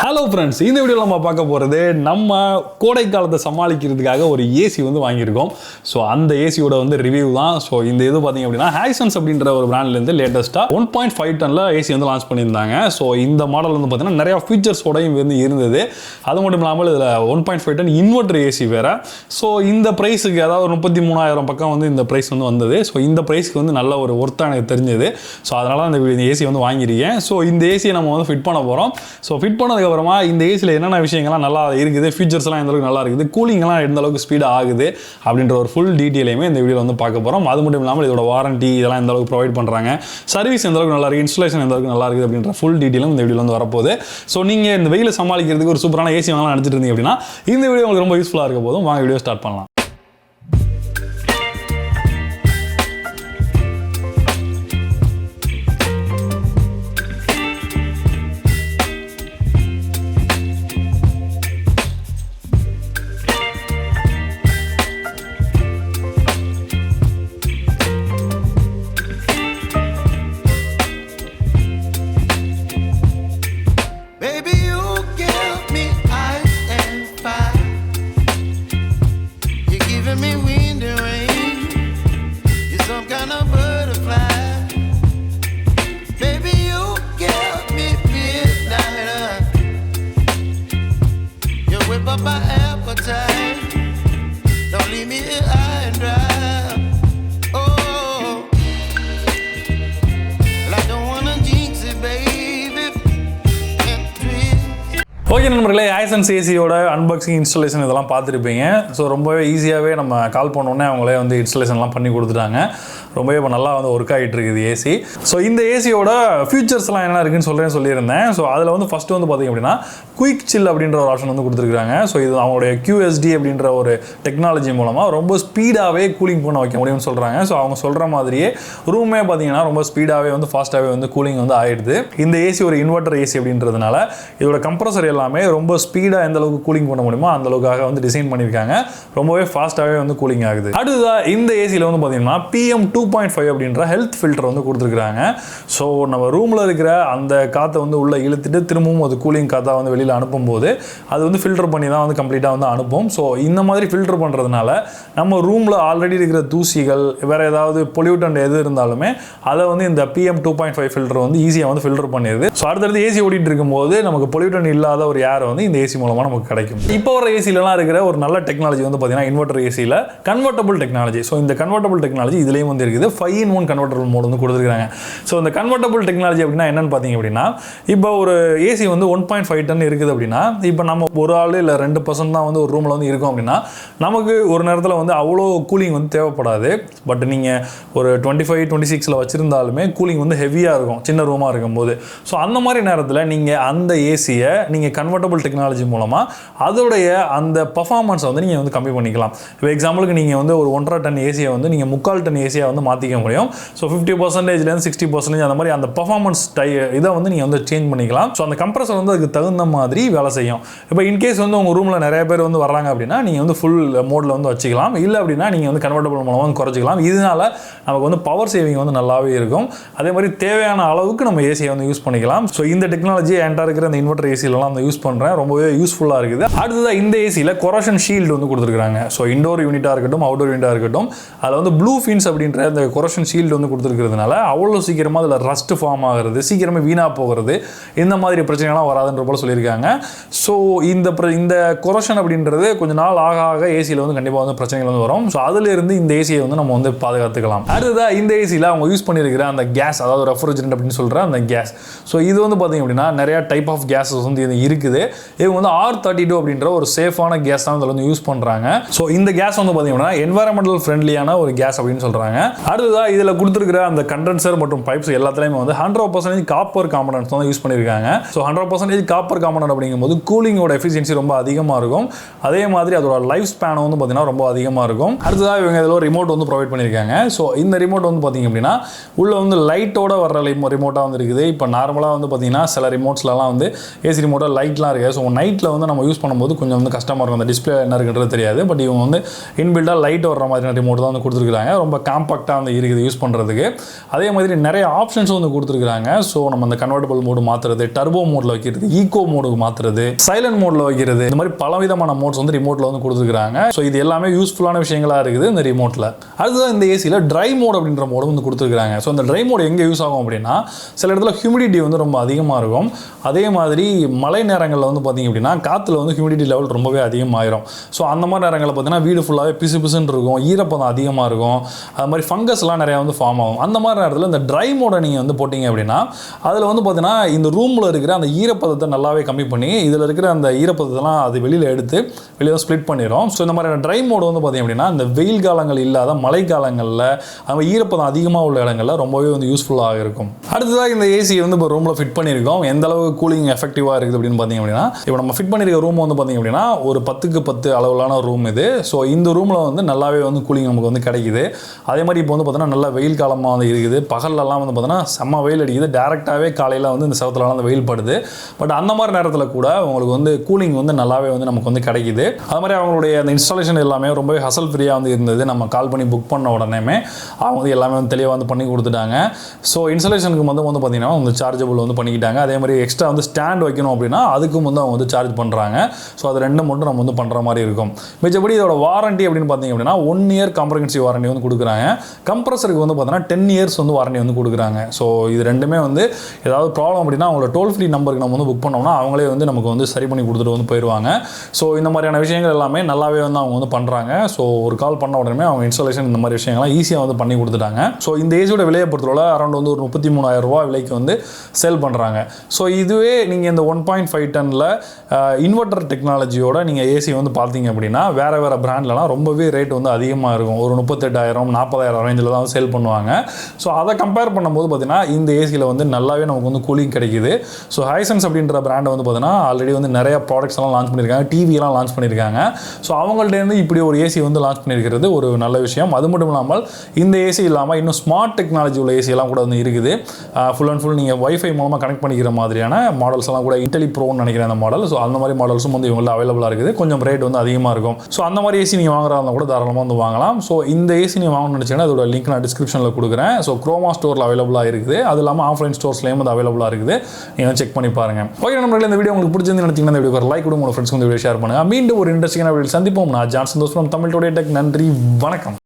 Hello friends, இந்த வீடியோவில் நம்ம பார்க்க போகிறது நம்ம கோடை காலத்தை சமாளிக்கிறதுக்காக ஒரு ஏசி வந்து வாங்கியிருக்கோம். ஸோ அந்த ஏசியோட வந்து ரிவ்யூ தான். ஸோ இந்த இது பார்த்தீங்க அப்படின்னா ஹைசன்ஸ் அப்படின்ற ஒரு பிராண்ட்லேருந்து லேட்டஸ்ட்டாக 1.5 டன்னில் ஏசி வந்து லான்ச் பண்ணியிருந்தாங்க. ஸோ இந்த மாடல் வந்து பார்த்தீங்கன்னா நிறையா ஃபீச்சர்ஸோடையும் வந்து இருந்தது. அது மட்டும் இல்லாமல் இதில் 1.5 டன் இன்வெர்டர் ஏசி வேறு. ஸோ இந்த ப்ரைஸுக்கு அதாவது 33,000 பக்கம் வந்து இந்த ப்ரைஸ் வந்து வந்தது. ஸோ இந்த ப்ரைஸ்க்கு வந்து நல்ல ஒரு ஒர்த்தாக எனக்கு தெரிஞ்சது. ஸோ அதனால் இந்த ஏசி வந்து வாங்கியிருக்கேன். ஸோ இந்த ஏசியை நம்ம வந்து ஃபிட் பண்ண போகிறோம். ஸோ ஃபிட் பண்ணதுக்கு அப்புறமா இந்த ஏசியில் என்னென்ன விஷயங்கள்லாம் நல்லா இருக்குது, ஃபீச்சர்ஸ்லாம் எந்த அளவுக்கு நல்லா இருக்குது, கூலிங்லாம் எந்த அளவுக்கு ஸ்பீடாக ஆகுது அப்படின்ற ஒரு ஃபுல் டீட்டெயிலையுமே இந்த வீடியோவில் வந்து பார்க்க போகிறோம். அது மட்டும் இல்லாமல் இதோட வாரண்டி இதெல்லாம் எந்த அளவுக்கு ப்ரொவைட் பண்ணுறாங்க, சர்வீஸ் எந்த அளவுக்கு நல்லா இருக்குது, இன்ஸ்டாலேஷன் எந்த அளவுக்கு நல்லா இருக்குது அப்படின்ற ஃபுல் டீட்டெயிலும் இந்த வீடியோவில் வந்து வரப்போகுது. ஸோ நீங்கள் இந்த வெயிலை சமாளிக்கிறதுக்கு ஒரு சூப்பரான ஏசி வாங்கலாம் நினச்சிட்டு இருந்தீங்க அப்படின்னா இந்த வீடியோ உங்களுக்கு ரொம்ப யூஸ்ஃபுல்லாக இருக்க போதும். வாங்க வீடியோ ஸ்டார்ட் பண்ணலாம். ஓகே நண்பர்களே, ஹைசன்ஸ் ஏசியோட அன்பாக்சிங் இன்ஸ்டாலேஷன் இதெல்லாம் பார்த்துருப்பீங்க. ஸோ ரொம்பவே ஈஸியாகவே நம்ம கால் பண்ணோன்னே அவங்களே வந்து இன்ஸ்டாலேஷன்லாம் பண்ணி கொடுத்துட்டாங்க. ரொம்பவே இப்போ நல்லா வந்து ஒர்க் ஆகிட்டு இருக்குது ஏசி. ஸோ இந்த ஏசியோட ஃபியூச்சர்ஸ்லாம் என்ன இருக்குன்னு சொல்லியிருந்தேன். ஸோ அதில் வந்து ஃபஸ்ட்டு வந்து பார்த்திங்க அப்படின்னா குயிக் சில் அப்படின்ற ஒரு ஆப்ஷன் வந்து கொடுத்துருக்காங்க. ஸோ இது அவங்களுடைய QSD அப்படின்ற ஒரு டெக்னாலஜி மூலமாக ரொம்ப ஸ்பீடாகவே கூலிங் பண்ண வைக்க முடியும்னு சொல்கிறாங்க. ஸோ அவங்க சொல்கிற மாதிரியே ரூமே பார்த்தீங்கன்னா ரொம்ப ஸ்பீடாகவே வந்து ஃபாஸ்ட்டாகவே வந்து கூலிங் வந்து ஆகிடுது. இந்த ஏசி ஒரு இன்வெர்டர் ஏசி அப்படின்றதுனால இதோட கம்ப்ரஸர் எல்லாமே ரொம்ப ஸ்பீடாக எந்த அளவுக்கு கூலிங் பண்ண முடியுமோ அந்த அளவுக்காக வந்து டிசைன் பண்ணியிருக்காங்க. ரொம்பவே ஃபாஸ்ட்டாகவே வந்து கூலிங் ஆகுது. அடுத்ததாக இந்த ஏசியில் வந்து பார்த்தீங்கன்னா PM 2.5 அப்படின்ற ஹெல்த் ஃபில்டர் வந்து கொடுத்துருக்காங்க. ஸோ நம்ம ரூமில் இருக்கிற அந்த காற்றை வந்து உள்ளே இழுத்துட்டு திரும்பவும் அது கூலிங் காற்றா வந்து வெளியில் அனுப்பும்போது அது வந்து ஃபில்டர் பண்ணி தான் வந்து கம்ப்ளீட்டாக வந்து அனுப்பும். ஸோ இந்த மாதிரி ஃபில்டர் பண்ணுறதுனால நம்ம ரூமில் ஆல்ரெடி இருக்கிற தூசிகள் வேறு ஏதாவது பொல்யூட்டன்ட் எது இருந்தாலுமே அதை வந்து இந்த PM 2.5 ஃபில்டர் வந்து ஈஸியாக வந்து ஃபில்டர் பண்ணிடுது. ஸோ அடுத்தடுத்து ஏசி ஓடிட்டு இருக்கும்போது நமக்கு பொல்யூட்டன் இல்லாத ஒரு ஏர் வந்து இந்த ஏசி மூலமாக நமக்கு கிடைக்கும். இப்போ வர ஏசிலலாம் இருக்கிற ஒரு நல்ல டெக்னாலஜி வந்து பார்த்தீங்கன்னா இன்வெர்டர் ஏசியில் கன்வெர்ட்டபிள் டெக்னாலஜி. ஸோ இந்த கன்வெர்ட்டபிள் டெக்னாலஜி இதுலேயும் வந்து இருக்குது. 5-in-1 கன்வெர்ட்டபிள் மோட் வந்து கொடுத்துருக்காங்க. ஸோ இந்த கன்வெர்ட்டபிள் டெக்னாலஜி அப்படின்னா என்னன்னு பார்த்தீங்க அப்படின்னா இப்போ ஒரு ஏசி வந்து 1.5 டன் இருக்குது அப்படின்னா இப்போ நம்ம ஒரு ஆள் இல்லை 2% தான் வந்து ஒரு ரூமில் வந்து இருக்கும் அப்படின்னா நமக்கு ஒரு நேரத்தில் வந்து அவ்வளோ கூலிங் வந்து தேவைப்படாது. பட் நீங்கள் ஒரு 25-26 வச்சுருந்தாலுமே கூலிங் வந்து ஹெவியாக இருக்கும் சின்ன ரூமாக இருக்கும்போது. ஸோ அந்த மாதிரி நேரத்தில் நீங்கள் அந்த ஏசியை நீங்கள் கன்வெர்ட்டபிள் டெக்னாலஜி மூலமாக அதோடைய அந்த பர்ஃபார்மன்ஸை வந்து நீங்கள் வந்து கம்மி பண்ணிக்கலாம். இப்போ எக்ஸாம்பிளுக்கு நீங்கள் வந்து ஒரு 1.5 டன் ஏசியை வந்து நீங்கள் 3/4 டன் ஏசியாக வந்து மாற்றிக்க முடியும். ஸோ 50%லேருந்து 60% அந்த மாதிரி அந்த பர்ஃபார்மன்ஸ் இதை வந்து நீங்கள் வந்து சேஞ்ச் பண்ணிக்கலாம். ஸோ அந்த கம்ப்ரஸர் வந்து அதுக்கு தகுந்த மாதிரி வேலை செய்யும். இப்போ இன்கேஸ் வந்து உங்கள் ரூமில் நிறைய பேர் வந்து வர்றாங்க அப்படின்னா நீங்கள் வந்து ஃபுல் மோடில் வந்து வச்சுக்கலாம். இல்லை அப்படின்னா நீங்கள் வந்து கன்வெர்ட்டபிள் மூலமாக வந்து குறைச்சிக்கலாம். இதனால நமக்கு வந்து பவர் சேவிங் வந்து நல்லாவே இருக்கும். அதே மாதிரி தேவையான அளவுக்கு நம்ம ஏசியை வந்து யூஸ் பண்ணிக்கலாம். ஸோ இந்த டெக்னாலஜி என்கிட்ட இருக்கிற அந்த இன்வெர்டர் ஏசிலலாம் வந்து யூஸ் பண்ணுறேன். ரொம்பவே யூஸ்ஃபுல்லாக இருக்குது. அடுத்ததாக இந்த ஏசியில் கொரோஷன் ஷீல்டு வந்து கொடுத்துருக்காங்க. ஸோ இண்டோர் யூனிட்டாக இருக்கட்டும் அவுட்டோர் யூனிட்டாக இருக்கட்டும் அதில் வந்து ப்ளூ ஃபின்ஸ் அப்படின்ற அந்த கொரோஷன் ஷீல்டு வந்து கொடுத்துருக்கிறதுனால அவ்வளோ சீக்கிரமாக அதில் ரஸ்ட் ஃபார்ம் ஆகிறது, சீக்கிரமே வீணாக போகிறது, இந்த மாதிரி பிரச்சனைகள்லாம் வராதுன்ற போல சொல்லியிருக்காங்க. ஸோ இந்த கொரோஷன் அப்படின்றது கொஞ்சம் நாள் ஆக ஆக ஏசியில் வந்து கண்டிப்பாக வந்து பிரச்சனைகள் வந்து வரும். ஸோ அதிலிருந்து இந்த ஏசியை வந்து நம்ம வந்து பாதுகாத்துக்கலாம். அடுத்ததாக இந்த ஏசியில் அவங்க யூஸ் பண்ணியிருக்கிற அந்த கேஸ், அதாவது ரெஃப்ரிஜரண்ட் அப்படின்னு சொல்கிற அந்த கேஸ். ஸோ இது வந்து பார்த்தீங்க அப்படின்னா நிறையா டைப் ஆஃப் கேஸஸ் வந்து இது இருக்குது. இவங்க வந்து R32 அப்படின்ற ஒரு சேஃபான கேஸ் தான் இதில் வந்து யூஸ் பண்ணுறாங்க. ஸோ இந்த கேஸ் வந்து பார்த்தீங்கன்னா என்வாரன்மெண்டல் ஃப்ரெண்ட்லியான ஒரு கேஸ் அப்படின்னு சொல்கிறாங்க. அடுத்ததாக இதில் கொடுத்துருக்கிற அந்த கண்டென்சர் மற்றும் பைப்ஸ் எல்லாத்துலேயுமே வந்து 100% காப்பர் காம்பனன்ட்ஸ் தான் யூஸ் பண்ணியிருக்காங்க. ஸோ 100% காப்பர் காம்பனன்ட் அப்படிங்கும்போது கூலிங்கோட எஃபிஷியன்சி ரொம்ப அதிகமாக இருக்கும். அதே மாதிரி அதோட லைஃப் ஸ்பேன் வந்து பார்த்தீங்கன்னா ரொம்ப அதிகமாக இருக்கும். அடுத்ததாக இவங்க இதில் ஒரு ரிமோட் வந்து ப்ரொவைட் பண்ணியிருக்காங்க. ஸோ இந்த ரிமோட் வந்து பார்த்தீங்க அப்படின்னா உள்ள வந்து லைட்டோட வர ரிமோட்டாக வந்து இருக்குது. இப்போ நார்மலாக வந்து பார்த்தீங்கன்னா சில ரிமோட்ஸ்லாம் வந்து ஏசி ரிமோட்டாக லைட்லாம் இருக்குது. ஸோ நைட்டில் வந்து நம்ம யூஸ் பண்ணும்போது கொஞ்சம் வந்து கஷ்டமாக இருக்கும், அந்த டிஸ்பிளே என்ன இருக்குன்றது தெரியாது. பட் இவங்க வந்து இன்பில்டாக லைட் வர்ற மாதிரியான ரிமோட் தான் வந்து கொடுத்துருக்காங்க. ரொம்ப காம்பாக்டாக வந்து இருக்குது யூஸ் பண்ணுறதுக்கு. அதே மாதிரி நிறைய ஆப்ஷன்ஸும் வந்து கொடுத்துருக்காங்க. ஸோ நம்ம அந்த கன்வெர்டபிள் மோடு மாற்றுறது, டர்போ மோடில் வைக்கிறது, ஈகோ மோடுக்கு மாற்றுறது, சைலண்ட் மோடில் வைக்கிறது, இந்த மாதிரி பலவிதமான மோட்ஸ் வந்து ரிமோட்டில் வந்து கொடுத்துருக்காங்க. ஸோ இது எல்லாமே யூஸ்ஃபுல்லான விஷயங்களாக இருக்குது இந்த ரிமோட்டில். அடுத்ததான் இந்த ஏசியில் ட்ரை மோட் அப்படின்ற மோடு வந்து கொடுத்துருக்காங்க. ஸோ அந்த ட்ரை மோடு எங்கே யூஸ் ஆகும் அப்படின்னா, சில இடத்துல ஹியூமிடிட்டி வந்து ரொம்ப அதிகமாக இருக்கும். அதே மாதிரி மழை நேரங்களில் வந்து பார்த்திங்க அப்படின்னா காற்றுல வந்து ஹியூமிடிட்டி லெவல் ரொம்பவே அதிகமாகிடும். ஸோ அந்த மாதிரி நேரங்களில் பார்த்தீங்கன்னா வீடு ஃபுல்லாகவே பிசு பிசுன்னு இருக்கும், ஈரப்பதம் அதிகமாக இருக்கும், அது மாதிரி ஃபங்கஸ்லாம் நிறையா வந்து ஃபார்ம் ஆகும். அந்த மாதிரி நேரத்தில் இந்த ட்ரை மோடை நீங்கள் வந்து போட்டிங்க அப்படின்னா அதில் வந்து பார்த்தீங்கன்னா இந்த ரூமில் இருக்கிற அந்த ஈரப்பதத்தை நல்லாவே கம்மி பண்ணி இதில் இருக்கிற அந்த ஈரப்பதத்தெல்லாம் அது வெளியில் எடுத்து வெளியே ஸ்ப்ளிட் பண்ணிடும். ஸோ இந்த மாதிரி ட்ரை மோடு வந்து பார்த்திங்க அப்படின்னா இந்த வெயில் காலங்கள் இல்லாத மழை காலங்களில் அந்த ஈரப்பதம் அதிகமாக உள்ள இடங்களில் ரொம்பவே வந்து யூஸ்ஃபுல்லாக இருக்கும். அடுத்ததாக இந்த ஏசி வந்து இப்போ ரூமில் ஃபிட் பண்ணியிருக்கோம். எந்த அளவுக்கு கூலிங் எஃபெக்டிவாக இருக்குது அப்படின்னு பார்த்தீங்க அப்படின்னா, இப்போ நம்ம ஃபிட் பண்ணியிருக்க ரூம் வந்து பார்த்திங்க அப்படின்னா ஒரு 10க்கு 10 அளவிலான ரூம் இது. ஸோ இந்த ரூமில் வந்து நல்லாவே வந்து கூலிங் நமக்கு வந்து கிடைக்குது. அதே மாதிரி இப்போ வந்து பார்த்தீங்கன்னா நல்ல வெயில் காலமாக வந்து இருக்குது. பகல்லலாம் வந்து பார்த்தீங்கன்னா செம்ம வெயில் அடிக்குது. டேரெக்டாகவே காலையில் வந்து இந்த செவத்துலலாம் அந்த வெயில் படுது. பட் அந்த மாதிரி நேரத்தில் கூட உங்களுக்கு வந்து கூலிங் வந்து நல்லாவே வந்து நமக்கு வந்து கிடைக்குது. அது மாதிரி அவங்களுடைய அந்த இன்ஸ்டாலேஷன் எல்லாமே ரொம்பவே ஹசல் ஃப்ரீயாக வந்து இருந்தது. நம்ம கால் பண்ணி புக் பண்ண உடனேமே அவங்க வந்து எல்லாமே வந்து தெளிவாக வந்து பண்ணி கொடுத்துட்டாங்க. ஸோ இன்ஸ்டாலேஷனுக்கு வந்து பார்த்தீங்கன்னா வந்து சார்ஜபிள் வந்து பண்ணிக்கிட்டாங்க. அதே மாதிரி எக்ஸ்ட்ரா வந்து ஸ்டாண்ட் வைக்கணும் அப்படின்னா அதுக்கும் வந்து அவங்க வந்து சார்ஜ் பண்ணுறாங்க. ஸோ அது ரெண்டு மட்டும் நம்ம வந்து பண்ணுற மாதிரி இருக்கும். மிச்சபடி இதோட வாரண்டி அப்படின்னு பார்த்தீங்க அப்படின்னா 1 இயர் காம்ப்ரஹென்சிவ் வாரண்டி வந்து கொடுக்குறாங்க. கம்ப்ரஸருக்கு வந்து பார்த்தீங்கன்னா 10 இயர்ஸ் வந்து வாரண்டி வந்து கொடுக்குறாங்க. ஸோ இது ரெண்டுமே வந்து ஏதாவது ப்ராப்ளம் அப்படின்னா அவங்களோட டோல் ஃப்ரீ நம்பருக்கு நம்ம வந்து புக் பண்ணோம்னா அவங்களே வந்து நமக்கு வந்து சரி பண்ணி கொடுத்துட்டு வந்து போயிடுவாங்க. ஸோ இந்த மாதிரியான விஷயங்கள் எல்லாமே நல்லாவே வந்து அவங்க வந்து பண்ணுறாங்க. ஸோ ஒரு கால் பண்ண உடனே அவங்க இன்ஸ்டாலேஷன் இந்த மாதிரி விஷயங்கள்லாம் ஈஸியாக வந்து பண்ணி கொடுத்துட்டாங்க. ஸோ இந்த ஏசியோட விலையை பொறுத்தவரை அரௌண்ட் வந்து ஒரு 33,000 ரூபா விலைக்கு வந்து சேல் பண்ணுறாங்க. ஸோ இதுவே நீங்கள் இந்த 1.5 டன்னில் இன்வெர்டர் டெக்னாலஜியோட நீங்கள் ஏசி வந்து பார்த்தீங்க அப்படின்னா வேறு பிராண்ட்லலாம் ரொம்பவே ரேட் வந்து அதிகமாக இருக்கும். ஒரு 38,000 40,000 ரேஞ்சில் தான் சேல் பண்ணுவாங்க. ஸோ அதை கம்பேர் பண்ணும்போது பார்த்தீங்கன்னா இந்த ஏசியில் வந்து நல்லாவே நமக்கு வந்து கூலிங் கிடைக்குது. ஸோ ஹைசன்ஸ் அப்படின்ற பிராண்டை வந்து பார்த்தீங்கன்னா ஆல்ரெடி வந்து நிறைய ப்ராடக்ட்ஸ் எல்லாம் லான்ச் பண்ணியிருக்காங்க, டிவியெல்லாம் லான்ச் பண்ணியிருக்காங்க. ஸோ அவங்கள்ட்டேருந்து இப்படி ஒரு ஏசி வந்து லான்ச் பண்ணியிருக்கிறது ஒரு நல்ல விஷயம். அது மட்டும் இல்லாமல் இந்த ஏசி இல்லாமல் இன்னும் ஸ்மார்ட் டெக்னாலஜி உள்ள ஏசியெல்லாம் கூட வந்து இருக்குது. ஃபுல் அண்ட் ஃபுல் நீங்கள் வைஃபை மூலமாக கனெக்ட் பண்ணிக்கிற மாதிரியான மாடல்ஸ் எல்லாம் கூட இன்டெலி ப்ரோன்னு நினைக்கிறேன் அந்த மாடல். ஸோ அந்த மாதிரி மாடல்ஸும் வந்து இவங்களில் அவைலபிளாக இருக்குது. கொஞ்சம் ரேட் வந்து அதிகமாக இருக்கும். ஸோ அந்த மாதிரி ஏசி நீங்கள் வாங்குறதா கூட தாராளமாக வந்து வாங்கலாம். ஸோ இந்த ஏசி நீங்கள் வாங்கணும்னு நினச்சிங்கன்னா அதோட லிங்க் நான் டிஸ்கிரிப்ஷனில் கொடுக்குறேன். ஸோ குரோமா ஸ்டோரில் அவைலபிளாக இருக்குது. அது இல்லாமல் ஆஃப்லைன் ஸ்டோர்ஸ்லேயும் வந்து அவைலபிளாக இருக்குது. நீங்கள் செக் பண்ணி பாருங்கள். ஓகே நண்பர்களே, இந்த வீடியோ உங்களுக்கு பிடிச்சிருந்து நினைச்சிங்கன்னா இந்த வீடியோ ஒரு லைக் கொடுங்க, உங்கள் ஃப்ரெண்ட்ஸ்க்கு இந்த வீடியோ ஷேர் பண்ணுங்கள். மீண்டும் ஒரு இன்ட்ரெஸ்டிங்கான வீடியோ சந்திப்போம். நான் ஜான்சன் தோஷ் ஃப்ரம் தமிழ் டுடே டெக். நன்றி, வணக்கம்.